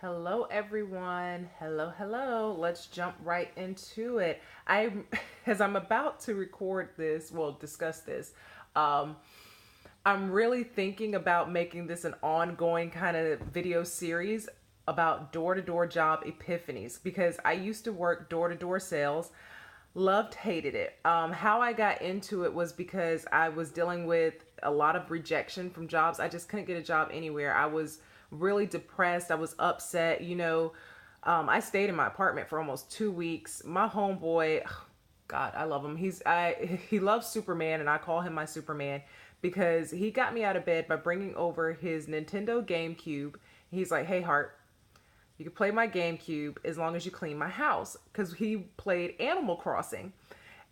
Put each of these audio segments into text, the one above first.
Hello, everyone. Hello. Let's jump right into it. As I'm about to record this, discuss this. Um, I'm really thinking about making this an ongoing kind of video series about door-to-door job epiphanies because I used to work door-to-door sales. Loved, hated it. How I got into it was because I was dealing with a lot of rejection from jobs. I just couldn't get a job anywhere. I was really depressed. I was upset. I stayed in my apartment for almost 2 weeks. My homeboy, God, I love him. He loves Superman, and I call him my Superman because he got me out of bed by bringing over his Nintendo GameCube. He's like, "Hey, Heart, you can play my GameCube as long as you clean my house," because he played Animal Crossing.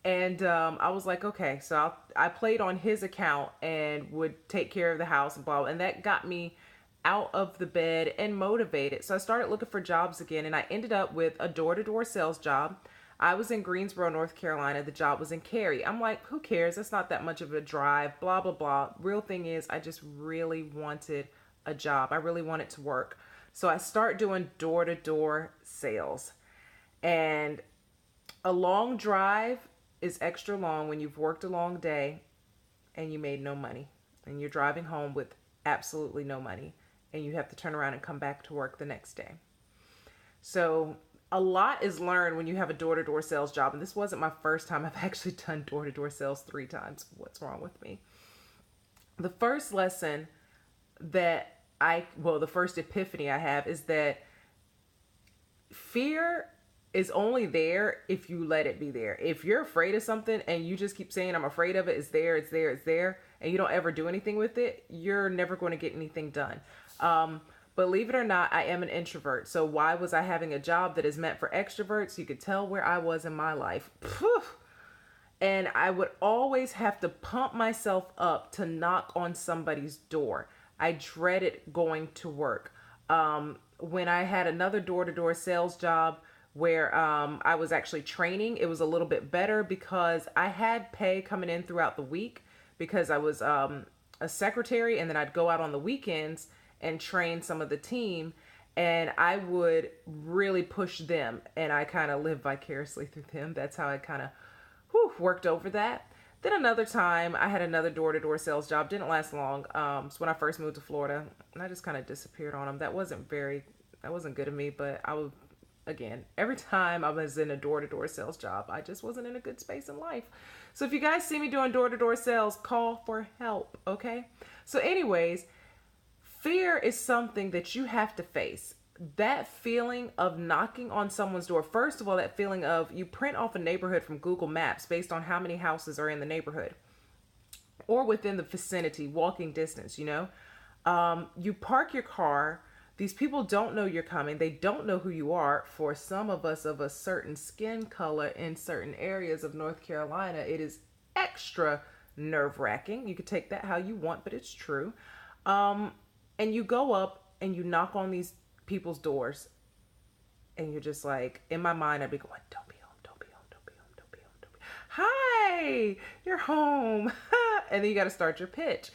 And I was like, okay. So I played on his account and would take care of the house and blah. And that got me out of the bed and motivated. So I started looking for jobs again, and I ended up with a door-to-door sales job. I was in Greensboro, North Carolina. The job was in Cary. I'm like, who cares? That's not that much of a drive, blah, blah, blah. Real thing is, I just really wanted a job. I really wanted to work. So I start doing door-to-door sales. And a long drive is extra long when you've worked a long day and you made no money. And you're driving home with absolutely no money. And you have to turn around and come back to work the next day. So a lot is learned when you have a door-to-door sales job. And this wasn't my first time. I've actually done door-to-door sales 3 times. What's wrong with me? The first lesson the first epiphany I have is that fear is only there if you let it be there. If you're afraid of something and you just keep saying, I'm afraid of it, it's there, and you don't ever do anything with it, you're never going to get anything done. Believe it or not, I am an introvert. So why was I having a job that is meant for extroverts? You could tell where I was in my life. And I would always have to pump myself up to knock on somebody's door. I dreaded going to work. When I had another door-to-door sales job where I was actually training, it was a little bit better because I had pay coming in throughout the week because I was a secretary, and then I'd go out on the weekends and train some of the team, and I would really push them, and I kind of lived vicariously through them. That's how I kind of worked over that. Then another time, I had another door-to-door sales job. Didn't last long. It's when I first moved to Florida, and I just kind of disappeared on them. That wasn't good of me, but again, every time I was in a door-to-door sales job, I just wasn't in a good space in life. So if you guys see me doing door-to-door sales, call for help, okay? So anyways, fear is something that you have to face. That feeling of knocking on someone's door, first of all, that feeling of you print off a neighborhood from Google Maps based on how many houses are in the neighborhood or within the vicinity, walking distance, you park your car. These people don't know you're coming. They don't know who you are. For some of us of a certain skin color in certain areas of North Carolina, it is extra nerve-wracking. You could take that how you want, but it's true. And you go up and you knock on these people's doors, and you're just like, in my mind, I'd be going, don't be home, don't be home, don't be home, don't be home, don't be home. Hi, you're home. And then you got to start your pitch.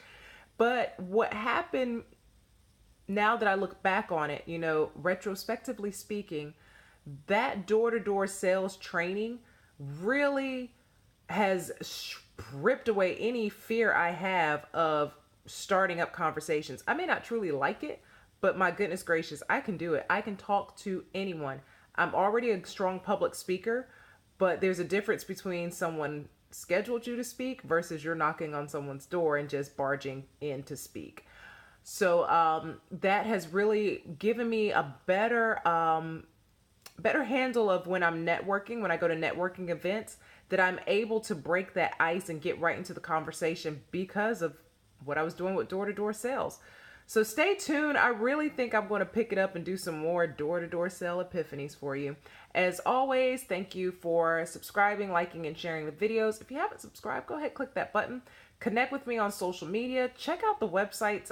But what happened, now that I look back on it, retrospectively speaking, that door-to-door sales training really has stripped away any fear I have of starting up conversations. I may not truly like it, but my goodness gracious, I can do it. I can talk to anyone. I'm already a strong public speaker, but there's a difference between someone scheduled you to speak versus you're knocking on someone's door and just barging in to speak. So that has really given me a better handle of when I'm networking, when I go to networking events, that I'm able to break that ice and get right into the conversation because of what I was doing with door-to-door sales. So stay tuned. I really think I'm going to pick it up and do some more door-to-door sale epiphanies for you. As always, thank you for subscribing, liking, and sharing the videos. If you haven't subscribed, go ahead, click that button. Connect with me on social media. Check out the websites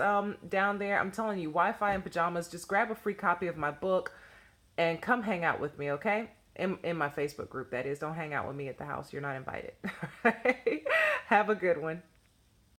down there. I'm telling you, Wi-Fi and pajamas. Just grab a free copy of my book and come hang out with me, okay? In my Facebook group, that is. Don't hang out with me at the house. You're not invited. Have a good one.